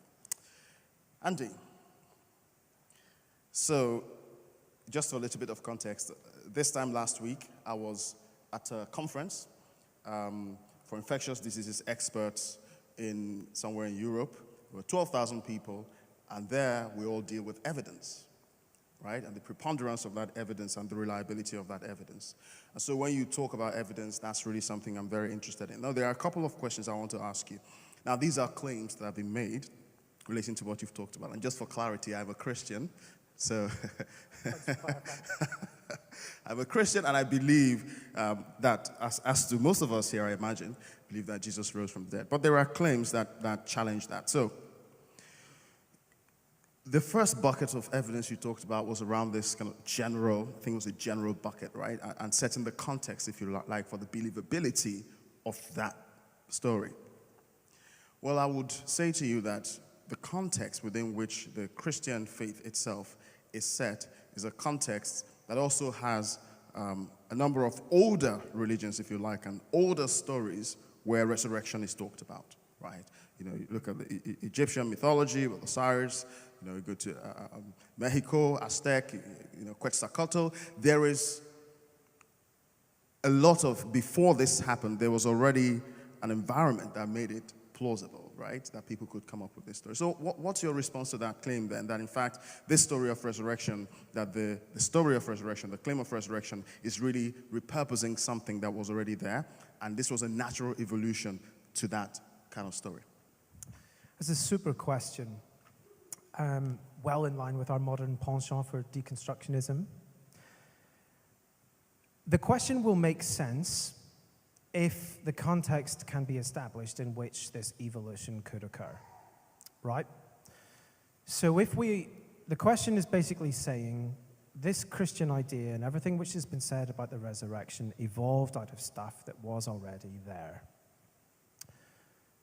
Andy, so just for a little bit of context, this time last week, I was at a conference for infectious diseases experts somewhere in Europe. There were 12,000 people, and there we all deal with evidence, right? And the preponderance of that evidence and the reliability of that evidence. And so when you talk about evidence, that's really something I'm very interested in. Now, there are a couple of questions I want to ask you. Now, these are claims that have been made relating to what you've talked about. And just for clarity, I'm a Christian, so I'm a Christian, and I believe that, as do most of us here, I imagine, believe that Jesus rose from the dead. But there are claims that challenge that. So the first bucket of evidence you talked about was around this kind of general, I think it was a general bucket, right? And setting the context, if you like, for the believability of that story. Well, I would say to you that the context within which the Christian faith itself is set is a context that also has a number of older religions, if you like, and older stories where resurrection is talked about, right? You look at the Egyptian mythology with Osiris. You go to Mexico, Aztec, Quetzalcoatl. There is a lot of, before this happened, there was already an environment that made it plausible, right? That people could come up with this story. So what's your response to that claim then? That in fact, this story of resurrection, that the story of resurrection, the claim of resurrection is really repurposing something that was already there. And this was a natural evolution to that kind of story. It's a super question. Well in line with our modern penchant for deconstructionism. The question will make sense if the context can be established in which this evolution could occur, right? So the question is basically saying this Christian idea and everything which has been said about the resurrection evolved out of stuff that was already there.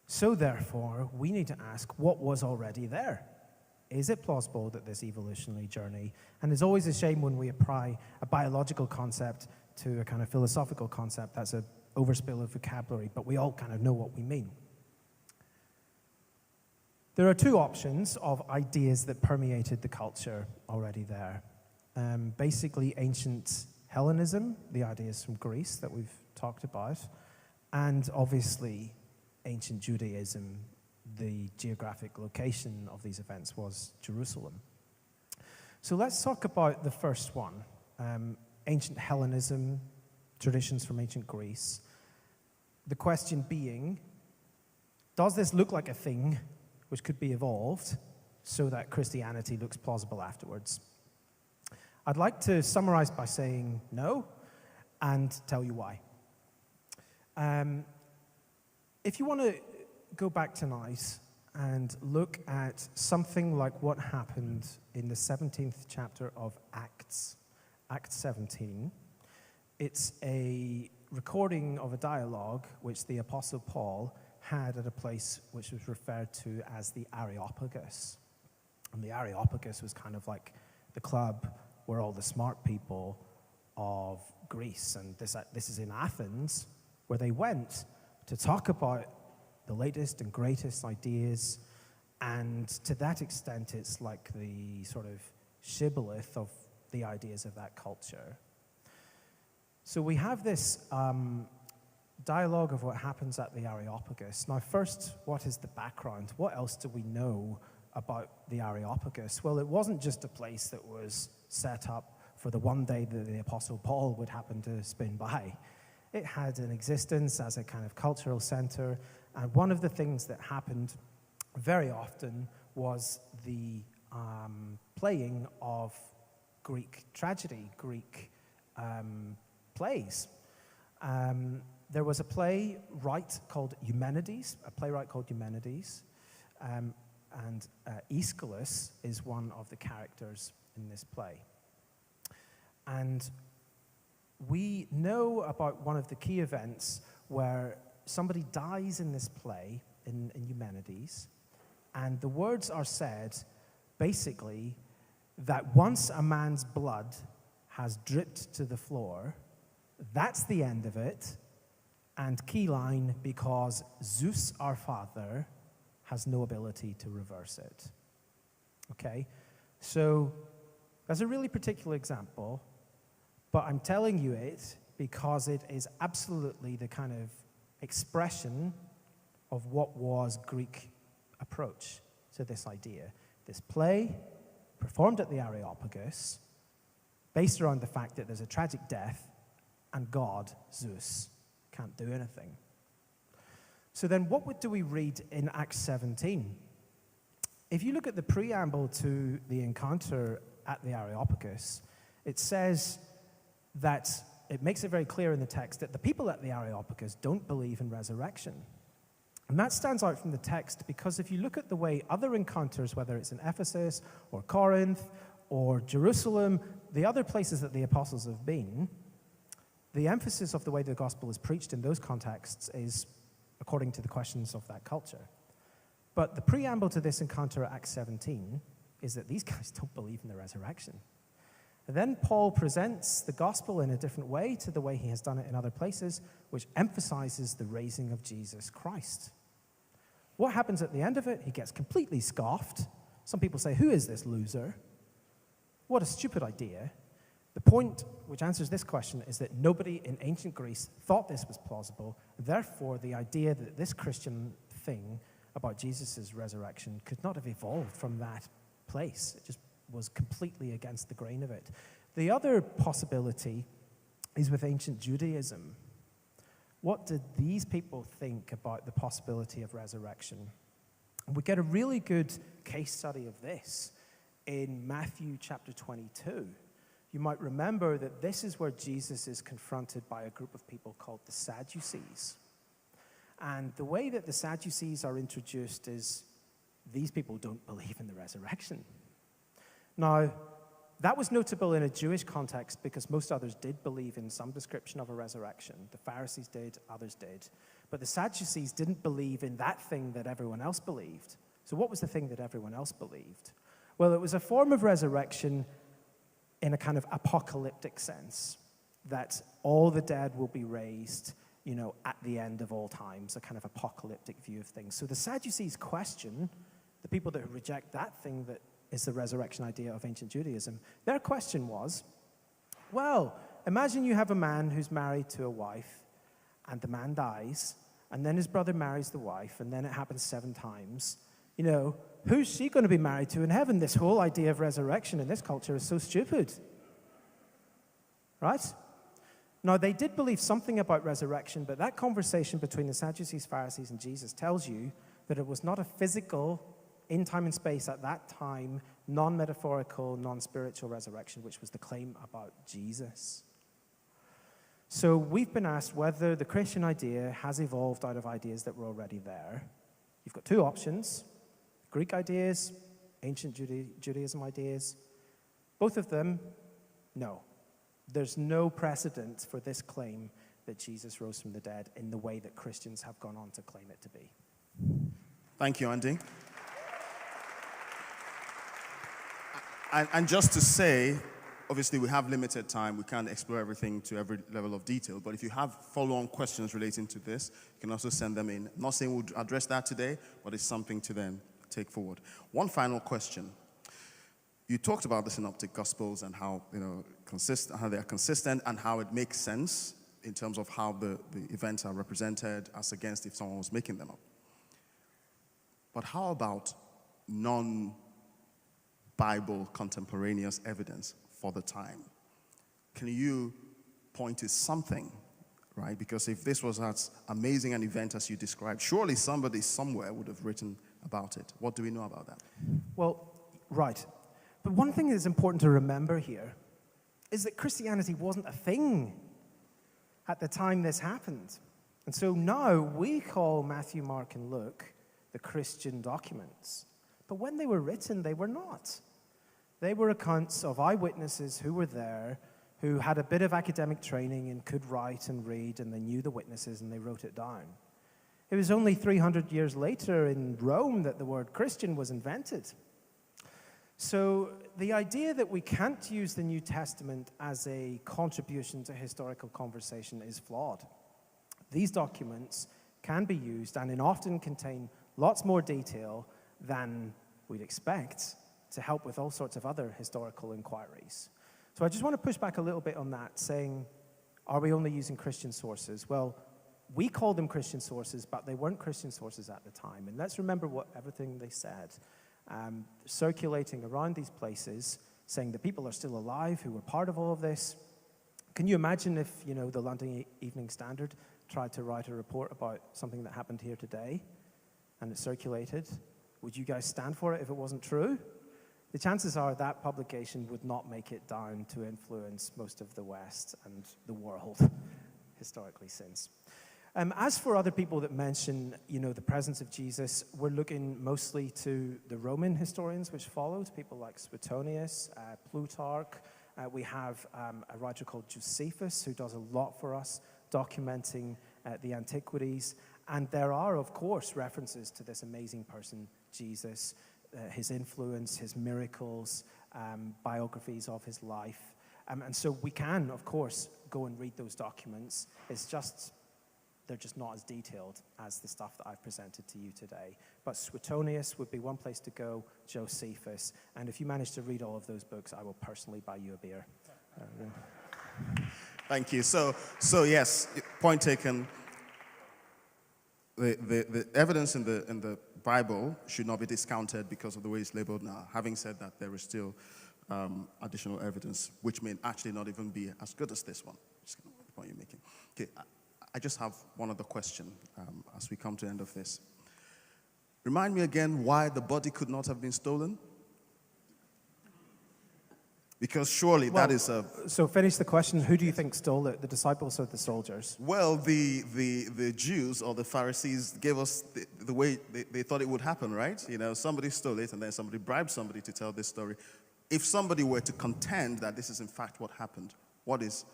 So therefore, we need to ask what was already there. Is it plausible that this evolutionary journey, and it's always a shame when we apply a biological concept to a kind of philosophical concept, that's an overspill of vocabulary, but we all kind of know what we mean. There are two options of ideas that permeated the culture already there. Basically ancient Hellenism, the ideas from Greece that we've talked about, and obviously ancient Judaism. The geographic location of these events was Jerusalem. So let's talk about the first one, ancient Hellenism, traditions from ancient Greece. The question being, does this look like a thing which could be evolved so that Christianity looks plausible afterwards? I'd like to summarize by saying no and tell you why. If you want to go back tonight and look at something like what happened in the 17th chapter of Acts, Acts 17. It's a recording of a dialogue which the Apostle Paul had at a place which was referred to as the Areopagus. And the Areopagus was kind of like the club where all the smart people of Greece, and this is in Athens, where they went to talk about the latest and greatest ideas, and to that extent, it's like the sort of shibboleth of the ideas of that culture. So we have this dialogue of what happens at the Areopagus. Now, first, what is the background? What else do we know about the Areopagus? Well, it wasn't just a place that was set up for the one day that the Apostle Paul would happen to spin by. It had an existence as a kind of cultural center, and one of the things that happened very often was the playing of Greek tragedy, Greek plays. There was a playwright called Eumenides, and Aeschylus is one of the characters in this play. And we know about one of the key events where somebody dies in this play, in Eumenides, and the words are said, basically, that once a man's blood has dripped to the floor, that's the end of it, and key line, because Zeus, our father, has no ability to reverse it. Okay? So that's a really particular example, but I'm telling you it because it is absolutely the kind of expression of what was Greek approach to this idea. This play, performed at the Areopagus, based around the fact that there's a tragic death and God, Zeus, can't do anything. So then what do we read in Acts 17? If you look at the preamble to the encounter at the Areopagus, it says that it makes it very clear in the text that the people at the Areopagus don't believe in resurrection. And that stands out from the text because if you look at the way other encounters, whether it's in Ephesus or Corinth or Jerusalem, the other places that the apostles have been, the emphasis of the way the gospel is preached in those contexts is according to the questions of that culture. But the preamble to this encounter at Acts 17 is that these guys don't believe in the resurrection. And then Paul presents the gospel in a different way to the way he has done it in other places, which emphasizes the raising of Jesus Christ. What happens at the end of it? He gets completely scoffed. Some people say, who is this loser? What a stupid idea. The point which answers this question is that nobody in ancient Greece thought this was plausible. Therefore, the idea that this Christian thing about Jesus' resurrection could not have evolved from that place. It just was completely against the grain of it. The other possibility is with ancient Judaism. What did these people think about the possibility of resurrection? We get a really good case study of this in Matthew chapter 22. You might remember that this is where Jesus is confronted by a group of people called the Sadducees. And the way that the Sadducees are introduced is these people don't believe in the resurrection. Now, that was notable in a Jewish context because most others did believe in some description of a resurrection. The Pharisees did, others did. But the Sadducees didn't believe in that thing that everyone else believed. So what was the thing that everyone else believed? Well, it was a form of resurrection in a kind of apocalyptic sense, that all the dead will be raised, at the end of all times, a kind of apocalyptic view of things. So the Sadducees question, the people that reject that thing that is the resurrection idea of ancient Judaism, their question was, well, imagine you have a man who's married to a wife, and the man dies, and then his brother marries the wife, and then it happens 7 times. Who's she going to be married to in heaven? This whole idea of resurrection in this culture is so stupid. Right? Now, they did believe something about resurrection, but that conversation between the Sadducees, Pharisees, and Jesus tells you that it was not a physical, in time and space at that time, non-metaphorical, non-spiritual resurrection, which was the claim about Jesus. So we've been asked whether the Christian idea has evolved out of ideas that were already there. You've got 2 options. Greek ideas, ancient Judaism ideas. Both of them, no. There's no precedent for this claim that Jesus rose from the dead in the way that Christians have gone on to claim it to be. Thank you, Andy. And just to say, obviously we have limited time. We can't explore everything to every level of detail. But if you have follow-on questions relating to this, you can also send them in. I'm not saying we'll address that today, but it's something to then take forward. One final question. You talked about the Synoptic Gospels and how, how they are consistent and how it makes sense in terms of how the events are represented as against if someone was making them up. But how about non-Bible contemporaneous evidence for the time? Can you point to something, right? Because if this was as amazing an event as you described, surely somebody somewhere would have written about it. What do we know about that? Well, right. But one thing that's important to remember here is that Christianity wasn't a thing at the time this happened. And so now we call Matthew, Mark, and Luke the Christian documents. But when they were written, they were not. They were accounts of eyewitnesses who were there, who had a bit of academic training and could write and read, and they knew the witnesses and they wrote it down. It was only 300 years later in Rome that the word Christian was invented. So the idea that we can't use the New Testament as a contribution to historical conversation is flawed. These documents can be used and often contain lots more detail than we'd expect to help with all sorts of other historical inquiries. So I just want to push back a little bit on that, saying, are we only using Christian sources? Well, we call them Christian sources, but they weren't Christian sources at the time. And let's remember everything they said. Circulating around these places, saying the people are still alive who were part of all of this. Can you imagine if, the London Evening Standard tried to write a report about something that happened here today and it circulated? Would you guys stand for it if it wasn't true? The chances are that publication would not make it down to influence most of the West and the world historically since. As for other people that mention, the presence of Jesus, we're looking mostly to the Roman historians which followed, people like Suetonius, Plutarch. We have a writer called Josephus who does a lot for us, documenting the antiquities. And there are, of course, references to this amazing person, Jesus, his influence, his miracles, biographies of his life. And so we can, of course, go and read those documents. They're just not as detailed as the stuff that I've presented to you today. But Suetonius would be one place to go, Josephus. And if you manage to read all of those books, I will personally buy you a beer. Thank you. So yes, point taken. The evidence in the Bible should not be discounted because of the way it's labeled now. Having said that, there is still additional evidence, which may actually not even be as good as this one. Just the point you're making. Okay, I just have one other question as we come to the end of this. Remind me again why the body could not have been stolen? Because surely that is a... So finish the question. Who do you think stole it, the disciples or the soldiers? Well, the Jews or the Pharisees gave us the way they thought it would happen, right? Somebody stole it and then somebody bribed somebody to tell this story. If somebody were to contend that this is in fact what happened, what is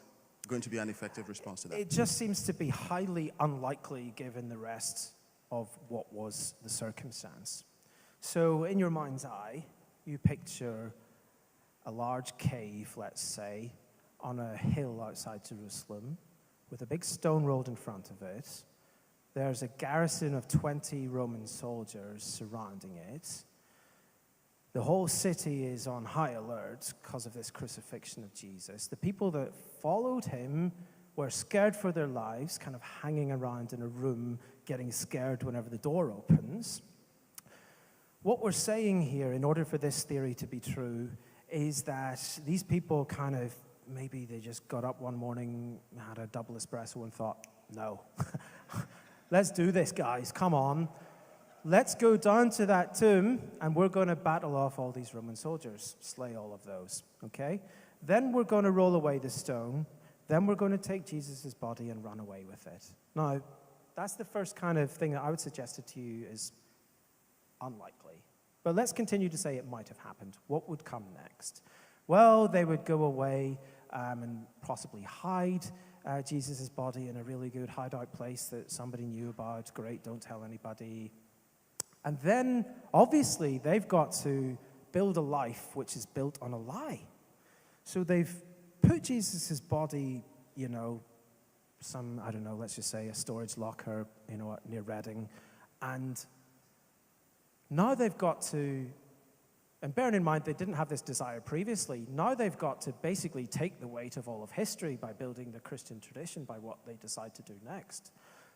going to be an effective response to that? It just seems to be highly unlikely given the rest of what was the circumstance. So in your mind's eye, you picture a large cave, let's say, on a hill outside Jerusalem with a big stone rolled in front of it. There's a garrison of 20 Roman soldiers surrounding it. The whole city is on high alert because of this crucifixion of Jesus. The people that followed him were scared for their lives, kind of hanging around in a room, getting scared whenever the door opens. What we're saying here, in order for this theory to be true, is that these people maybe they just got up one morning, had a double espresso and thought, no, let's do this, guys, come on. Let's go down to that tomb, and we're going to battle off all these Roman soldiers, slay all of those, okay? Then we're going to roll away the stone. Then we're going to take Jesus' body and run away with it. Now, that's the first kind of thing that I would suggest to you is unlikely. But let's continue to say it might have happened. What would come next? Well, they would go away and possibly hide Jesus' body in a really good hideout place that somebody knew about. Great, don't tell anybody. And then, obviously, they've got to build a life which is built on a lie. So they've put Jesus' body, let's just say a storage locker, near Reading. And now they've got to And bearing in mind they didn't have this desire previously, now they've got to basically take the weight of all of history by building the Christian tradition by what they decide to do next.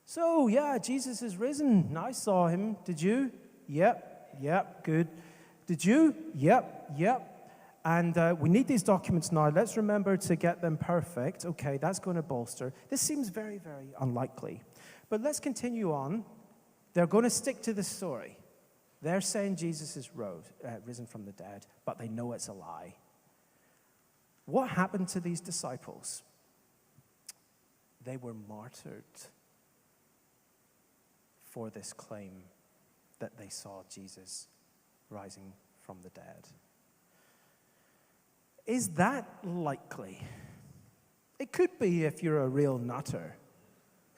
So, yeah, Jesus is risen. I saw him. Did you? Yep, good. Did you? Yep. And we need these documents now. Let's remember to get them perfect. Okay, that's going to bolster. This seems very, very unlikely. But let's continue on. They're going to stick to the story. They're saying Jesus is risen from the dead, but they know it's a lie. What happened to these disciples? They were martyred for this claim that they saw Jesus rising from the dead. Is that likely? It could be if you're a real nutter.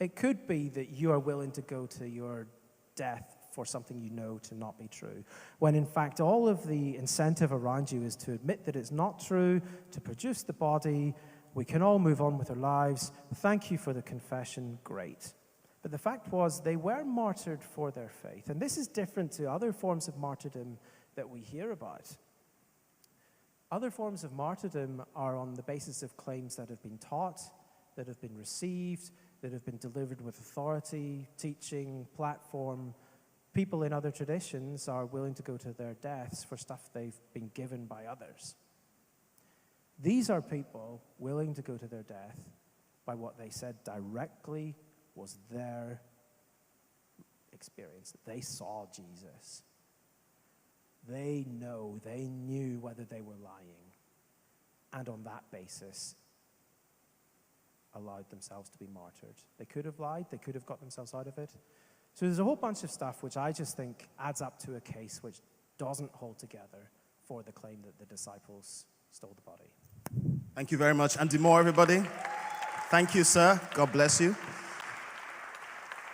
It could be that you are willing to go to your death for something you know to not be true, when in fact all of the incentive around you is to admit that it's not true, to produce the body. We can all move on with our lives. Thank you for the confession. Great. But the fact was they were martyred for their faith. And this is different to other forms of martyrdom that we hear about. Other forms of martyrdom are on the basis of claims that have been taught, that have been received, that have been delivered with authority, teaching, platform. People in other traditions are willing to go to their deaths for stuff they've been given by others. These are people willing to go to their death by what they said directly was their experience. They saw Jesus. They knew whether they were lying. And on that basis, allowed themselves to be martyred. They could have lied. They could have got themselves out of it. So there's a whole bunch of stuff which I just think adds up to a case which doesn't hold together for the claim that the disciples stole the body. Thank you very much. Andy Moore, everybody. Thank you, sir. God bless you.